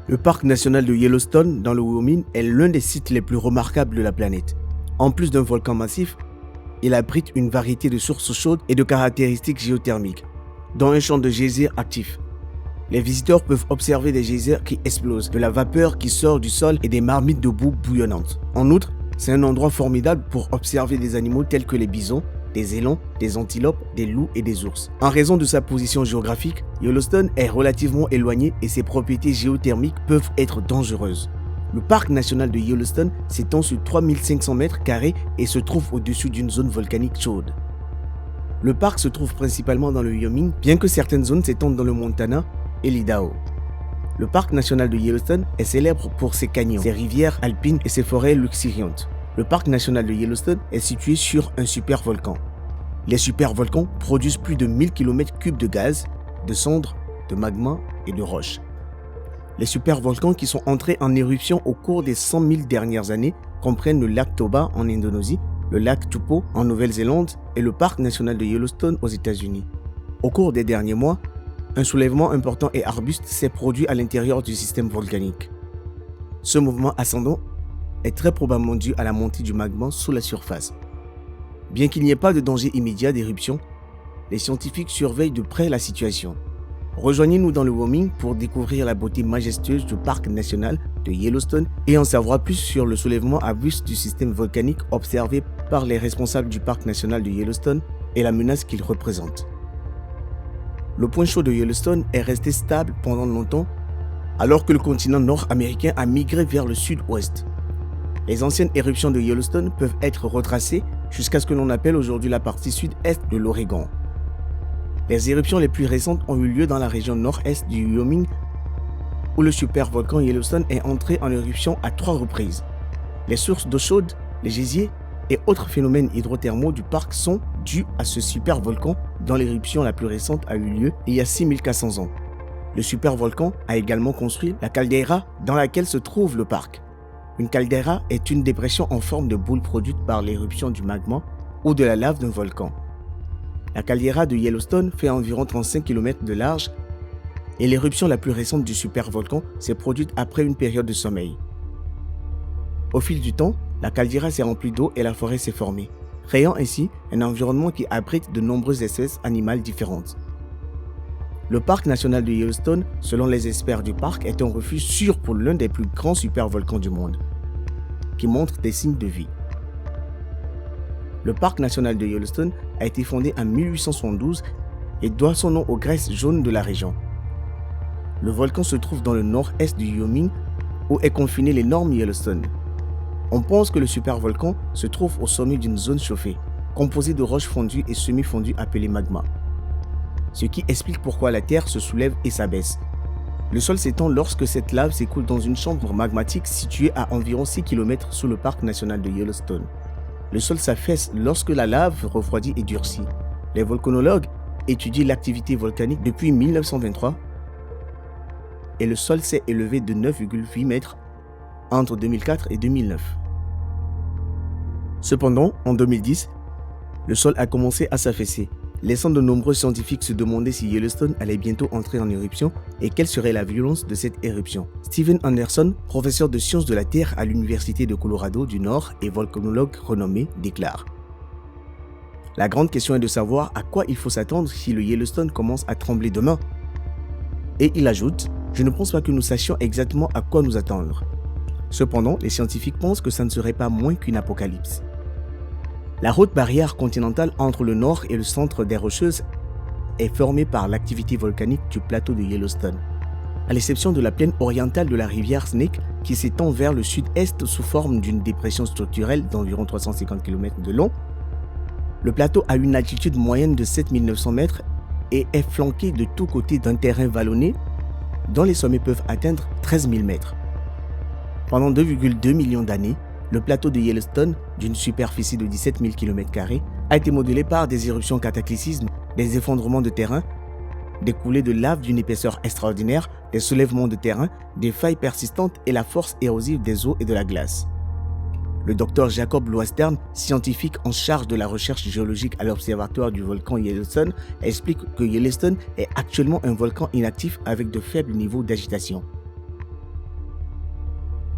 Le parc national de Yellowstone dans le Wyoming est l'un des sites les plus remarquables de la planète. En plus d'un volcan massif, il abrite une variété de sources chaudes et de caractéristiques géothermiques, dont un champ de geysers actif. Les visiteurs peuvent observer des geysers qui explosent, de la vapeur qui sort du sol et des marmites de boue bouillonnante. En outre, c'est un endroit formidable pour observer des animaux tels que les bisons, des élans, des antilopes, des loups et des ours. En raison de sa position géographique, Yellowstone est relativement éloigné et ses propriétés géothermiques peuvent être dangereuses. Le parc national de Yellowstone s'étend sur 3500 mètres carrés et se trouve au-dessus d'une zone volcanique chaude. Le parc se trouve principalement dans le Wyoming, bien que certaines zones s'étendent dans le Montana et l'Idaho. Le parc national de Yellowstone est célèbre pour ses canyons, ses rivières alpines et ses forêts luxuriantes. Le parc national de Yellowstone est situé sur un supervolcan. Les supervolcans produisent plus de 1000 km3 de gaz, de cendres, de magma et de roches. Les supervolcans qui sont entrés en éruption au cours des 100 000 dernières années comprennent le lac Toba en Indonésie, le lac Taupo en Nouvelle-Zélande et le parc national de Yellowstone aux États-Unis. Au cours des derniers mois, un soulèvement important et arbuste s'est produit à l'intérieur du système volcanique. Ce mouvement ascendant est très probablement dû à la montée du magma sous la surface. Bien qu'il n'y ait pas de danger immédiat d'éruption, les scientifiques surveillent de près la situation. Rejoignez-nous dans le Wyoming pour découvrir la beauté majestueuse du parc national de Yellowstone et en savoir plus sur le soulèvement arbuste du système volcanique observé par les responsables du parc national de Yellowstone et la menace qu'il représente. Le point chaud de Yellowstone est resté stable pendant longtemps alors que le continent nord-américain a migré vers le sud-ouest. Les anciennes éruptions de Yellowstone peuvent être retracées jusqu'à ce que l'on appelle aujourd'hui la partie sud-est de l'Oregon. Les éruptions les plus récentes ont eu lieu dans la région nord-est du Wyoming où le supervolcan Yellowstone est entré en éruption à 3 reprises. Les sources d'eau chaude, les géysers et autres phénomènes hydrothermaux du parc sont dus à ce supervolcan dont l'éruption la plus récente a eu lieu il y a 6400 ans. Le supervolcan a également construit la caldeira dans laquelle se trouve le parc. Une caldeira est une dépression en forme de boule produite par l'éruption du magma ou de la lave d'un volcan. La caldeira de Yellowstone fait environ 35 km de large et l'éruption la plus récente du supervolcan s'est produite après une période de sommeil. Au fil du temps, la caldeira s'est remplie d'eau et la forêt s'est formée, créant ainsi un environnement qui abrite de nombreuses espèces animales différentes. Le parc national de Yellowstone, selon les experts du parc, est un refuge sûr pour l'un des plus grands supervolcans du monde, qui montre des signes de vie. Le parc national de Yellowstone a été fondé en 1872 et doit son nom aux graisses jaunes de la région. Le volcan se trouve dans le nord-est du Wyoming où est confiné l'énorme Yellowstone. On pense que le supervolcan se trouve au sommet d'une zone chauffée, composée de roches fondues et semi-fondues appelées magma. Ce qui explique pourquoi la terre se soulève et s'abaisse. Le sol s'étend lorsque cette lave s'écoule dans une chambre magmatique située à environ 6 km sous le parc national de Yellowstone. Le sol s'affaisse lorsque la lave refroidit et durcit. Les volcanologues étudient l'activité volcanique depuis 1923 et le sol s'est élevé de 9,8 mètres entre 2004 et 2009. Cependant, en 2010, le sol a commencé à s'affaisser, laissant de nombreux scientifiques se demander si Yellowstone allait bientôt entrer en éruption et quelle serait la violence de cette éruption. Steven Anderson, professeur de sciences de la Terre à l'Université de Colorado du Nord et volcanologue renommé, déclare: La grande question est de savoir à quoi il faut s'attendre si le Yellowstone commence à trembler demain. Et il ajoute: Je ne pense pas que nous sachions exactement à quoi nous attendre. Cependant, les scientifiques pensent que ça ne serait pas moins qu'une apocalypse. La haute barrière continentale entre le nord et le centre des Rocheuses est formée par l'activité volcanique du plateau de Yellowstone. À l'exception de la plaine orientale de la rivière Snake qui s'étend vers le sud-est sous forme d'une dépression structurelle d'environ 350 km de long, le plateau a une altitude moyenne de 7900 mètres et est flanqué de tous côtés d'un terrain vallonné dont les sommets peuvent atteindre 13 000 mètres. Pendant 2,2 millions d'années, le plateau de Yellowstone, d'une superficie de 17 000 km², a été modelé par des éruptions cataclysmes, des effondrements de terrain, des coulées de lave d'une épaisseur extraordinaire, des soulèvements de terrain, des failles persistantes et la force érosive des eaux et de la glace. Le Dr Jacob Lowenstern, scientifique en charge de la recherche géologique à l'observatoire du volcan Yellowstone, explique que Yellowstone est actuellement un volcan inactif avec de faibles niveaux d'agitation.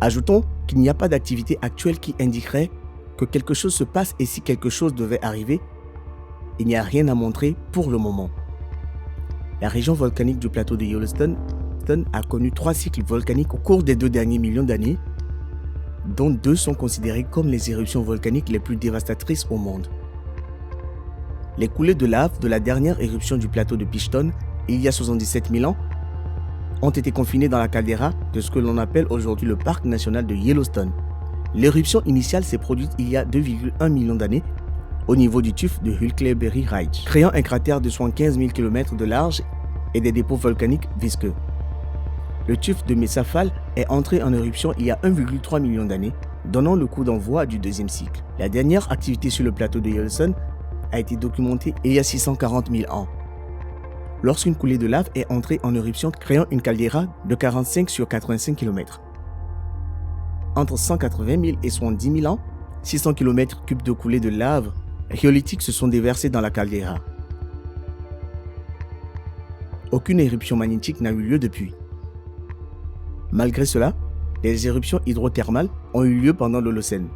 Ajoutons qu'il n'y a pas d'activité actuelle qui indiquerait que quelque chose se passe et si quelque chose devait arriver, il n'y a rien à montrer pour le moment. La région volcanique du plateau de Yellowstone a connu 3 cycles volcaniques au cours des 2 derniers millions d'années, dont 2 sont considérés comme les éruptions volcaniques les plus dévastatrices au monde. Les coulées de lave de la dernière éruption du plateau de Pitchton, il y a 77 000 ans, ont été confinées dans la caldeira de ce que l'on appelle aujourd'hui le parc national de Yellowstone. L'éruption initiale s'est produite il y a 2,1 millions d'années au niveau du tuf de Huckleberry Ridge, créant un cratère de 75 000 km de large et des dépôts volcaniques visqueux. Le tuf de Mesa Fall est entré en éruption il y a 1,3 million d'années, donnant le coup d'envoi du deuxième cycle. La dernière activité sur le plateau de Yellowstone a été documentée il y a 640 000 ans, lorsqu'une coulée de lave est entrée en éruption, créant une caldeira de 45 sur 85 km. Entre 180 000 et 70 000 ans, 600 km3 de coulées de lave rhyolitique se sont déversées dans la caldeira. Aucune éruption magnétique n'a eu lieu depuis. Malgré cela, les éruptions hydrothermales ont eu lieu pendant l'Holocène,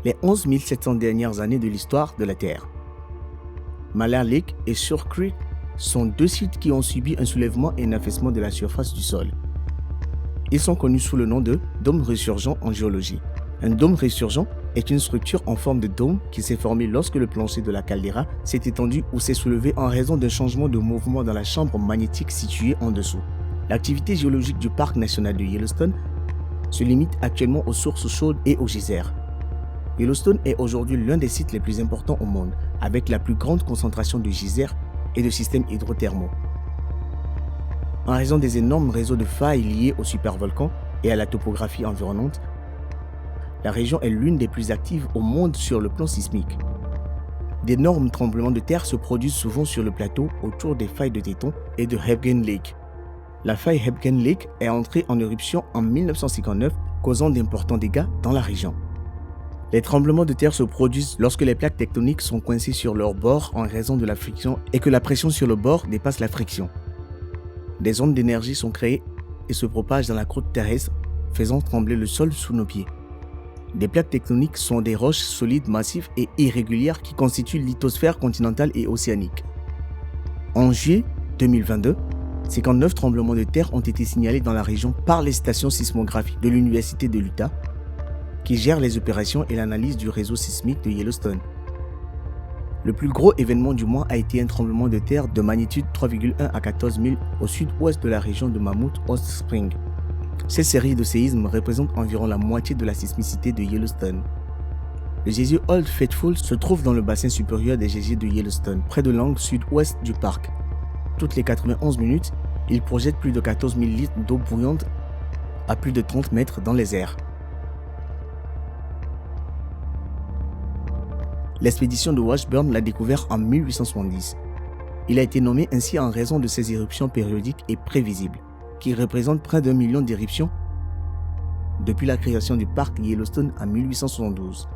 les 11 700 dernières années de l'histoire de la Terre. Mallard Lake et Sugar Creek sont 2 sites qui ont subi un soulèvement et un affaissement de la surface du sol. Ils sont connus sous le nom de dôme résurgent en géologie. Un dôme résurgent est une structure en forme de dôme qui s'est formée lorsque le plancher de la caldeira s'est étendu ou s'est soulevé en raison d'un changement de mouvement dans la chambre magnétique située en dessous. L'activité géologique du parc national de Yellowstone se limite actuellement aux sources chaudes et aux geysers. Yellowstone est aujourd'hui l'un des sites les plus importants au monde, avec la plus grande concentration de geysers et de systèmes hydrothermaux. En raison des énormes réseaux de failles liés au supervolcan et à la topographie environnante, la région est l'une des plus actives au monde sur le plan sismique. D'énormes tremblements de terre se produisent souvent sur le plateau autour des failles de Teton et de Hebgen Lake. La faille Hebgen Lake est entrée en éruption en 1959, causant d'importants dégâts dans la région. Les tremblements de terre se produisent lorsque les plaques tectoniques sont coincées sur leur bord en raison de la friction et que la pression sur le bord dépasse la friction. Des ondes d'énergie sont créées et se propagent dans la croûte terrestre, faisant trembler le sol sous nos pieds. Des plaques tectoniques sont des roches solides, massives et irrégulières qui constituent la lithosphère continentale et océanique. En juillet 2022, 59 tremblements de terre ont été signalés dans la région par les stations sismographiques de l'Université de l'Utah, qui gère les opérations et l'analyse du réseau sismique de Yellowstone. Le plus gros événement du mois a été un tremblement de terre de magnitude 3,1 à 14 000 au sud-ouest de la région de Mammoth Hot Springs. Cette série de séismes représente environ la moitié de la sismicité de Yellowstone. Le gésier Old Faithful se trouve dans le bassin supérieur des gésiers de Yellowstone, près de l'angle sud-ouest du parc. Toutes les 91 minutes, il projette plus de 14 000 litres d'eau bouillante à plus de 30 mètres dans les airs. L'expédition de Washburn l'a découvert en 1870. Il a été nommé ainsi en raison de ses éruptions périodiques et prévisibles, qui représentent près d'1 million d'éruptions depuis la création du parc Yellowstone en 1872.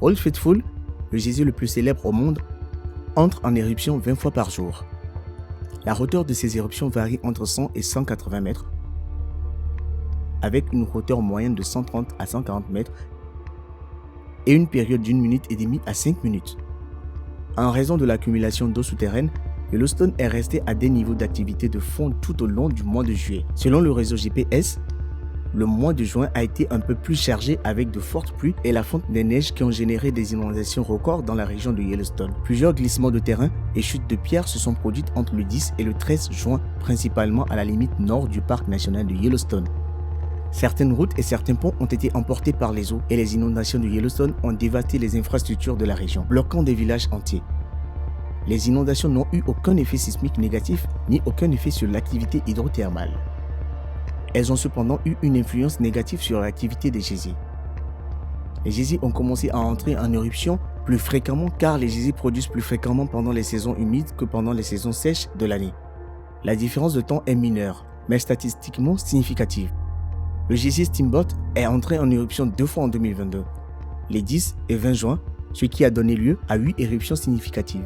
Old Faithful, le gésier le plus célèbre au monde, entre en éruption 20 fois par jour. La hauteur de ces éruptions varie entre 100 et 180 mètres, avec une hauteur moyenne de 130 à 140 mètres et une période d'1 minute et demie à 5 minutes. En raison de l'accumulation d'eau souterraine, Yellowstone est resté à des niveaux d'activité de fond tout au long du mois de juillet. Selon le réseau GPS, le mois de juin a été un peu plus chargé avec de fortes pluies et la fonte des neiges qui ont généré des inondations records dans la région de Yellowstone. Plusieurs glissements de terrain et chutes de pierres se sont produites entre le 10 et le 13 juin, principalement à la limite nord du parc national de Yellowstone. Certaines routes et certains ponts ont été emportés par les eaux et les inondations de Yellowstone ont dévasté les infrastructures de la région, bloquant des villages entiers. Les inondations n'ont eu aucun effet sismique négatif ni aucun effet sur l'activité hydrothermale. Elles ont cependant eu une influence négative sur l'activité des gésiers. Les gésiers ont commencé à entrer en éruption plus fréquemment car les gésiers produisent plus fréquemment pendant les saisons humides que pendant les saisons sèches de l'année. La différence de temps est mineure, mais statistiquement significative. Le gésier Steamboat est entré en éruption 2 fois en 2022, les 10 et 20 juin, ce qui a donné lieu à 8 éruptions significatives.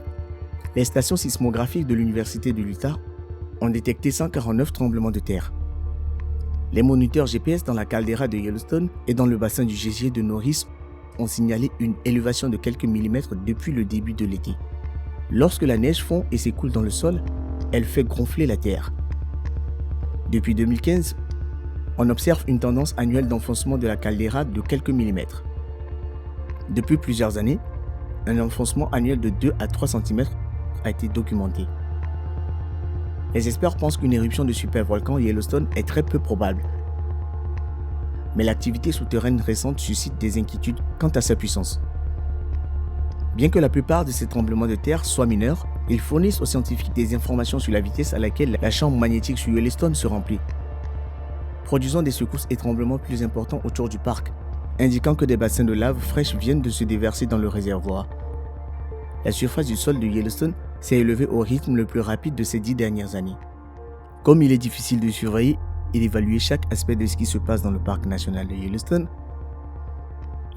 Les stations sismographiques de l'Université de l'Utah ont détecté 149 tremblements de terre. Les moniteurs GPS dans la caldeira de Yellowstone et dans le bassin du gésier de Norris ont signalé une élévation de quelques millimètres depuis le début de l'été. Lorsque la neige fond et s'écoule dans le sol, elle fait gonfler la terre. Depuis 2015, on observe une tendance annuelle d'enfoncement de la caldeira de quelques millimètres. Depuis plusieurs années, un enfoncement annuel de 2 à 3 cm a été documenté. Les experts pensent qu'une éruption de supervolcan Yellowstone est très peu probable. Mais l'activité souterraine récente suscite des inquiétudes quant à sa puissance. Bien que la plupart de ces tremblements de terre soient mineurs, ils fournissent aux scientifiques des informations sur la vitesse à laquelle la chambre magnétique sur Yellowstone se remplit, produisant des secousses et tremblements plus importants autour du parc, indiquant que des bassins de lave fraîche viennent de se déverser dans le réservoir. La surface du sol de Yellowstone s'est élevée au rythme le plus rapide de ces 10 dernières années. Comme il est difficile de surveiller et d'évaluer chaque aspect de ce qui se passe dans le parc national de Yellowstone,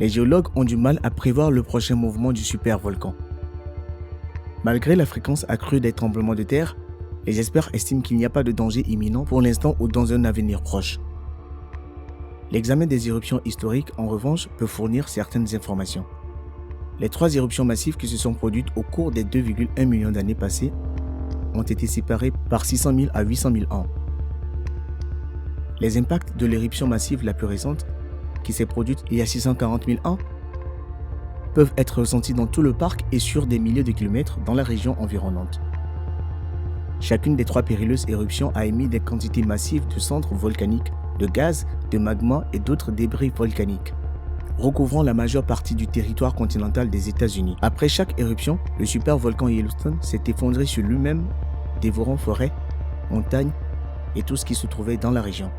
les géologues ont du mal à prévoir le prochain mouvement du supervolcan. Malgré la fréquence accrue des tremblements de terre, les experts estiment qu'il n'y a pas de danger imminent pour l'instant ou dans un avenir proche. L'examen des éruptions historiques, en revanche, peut fournir certaines informations. Les 3 éruptions massives qui se sont produites au cours des 2,1 millions d'années passées ont été séparées par 600 000 à 800 000 ans. Les impacts de l'éruption massive la plus récente, qui s'est produite il y a 640 000 ans, peuvent être ressentis dans tout le parc et sur des milliers de kilomètres dans la région environnante. Chacune des 3 périlleuses éruptions a émis des quantités massives de cendres volcaniques, de gaz, de magma et d'autres débris volcaniques, recouvrant la majeure partie du territoire continental des États-Unis. Après chaque éruption, le supervolcan Yellowstone s'est effondré sur lui-même, dévorant forêts, montagnes et tout ce qui se trouvait dans la région.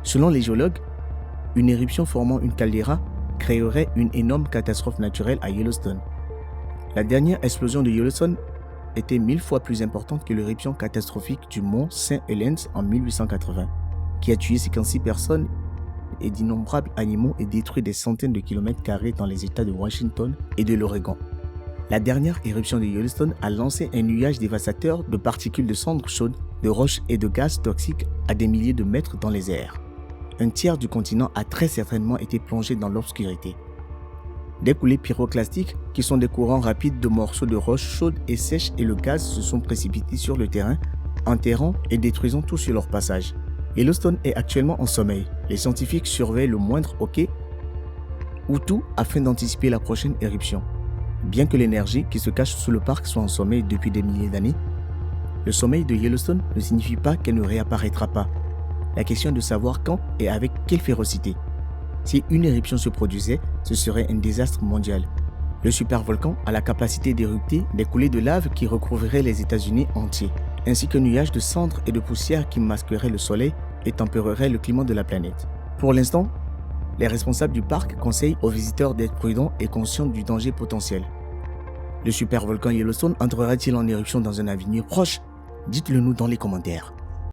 Selon les géologues, une éruption formant une caldeira créerait une énorme catastrophe naturelle à Yellowstone. La dernière explosion de Yellowstone était 1000 fois plus importante que l'éruption catastrophique du mont St. Helens en 1880, qui a tué 56 personnes et d'innombrables animaux et détruit des centaines de kilomètres carrés dans les États de Washington et de l'Oregon. La dernière éruption de Yellowstone a lancé un nuage dévastateur de particules de cendres chaudes, de roches et de gaz toxiques à des milliers de mètres dans les airs. Un tiers du continent a très certainement été plongé dans l'obscurité. Des coulées pyroclastiques, qui sont des courants rapides de morceaux de roches chaudes et sèches, et le gaz se sont précipités sur le terrain, enterrant et détruisant tout sur leur passage. Yellowstone est actuellement en sommeil. Les scientifiques surveillent le moindre hoquet ou tout afin d'anticiper la prochaine éruption. Bien que l'énergie qui se cache sous le parc soit en sommeil depuis des milliers d'années, le sommeil de Yellowstone ne signifie pas qu'elle ne réapparaîtra pas. La question est de savoir quand et avec quelle férocité. Si une éruption se produisait, ce serait un désastre mondial. Le supervolcan a la capacité d'érupter des coulées de lave qui recouvriraient les États-Unis entiers, ainsi qu'un nuage de cendres et de poussière qui masquerait le soleil et tempérerait le climat de la planète. Pour l'instant, les responsables du parc conseillent aux visiteurs d'être prudents et conscients du danger potentiel. Le supervolcan Yellowstone entrera-t-il en éruption dans un avenir proche? Dites-le nous dans les commentaires.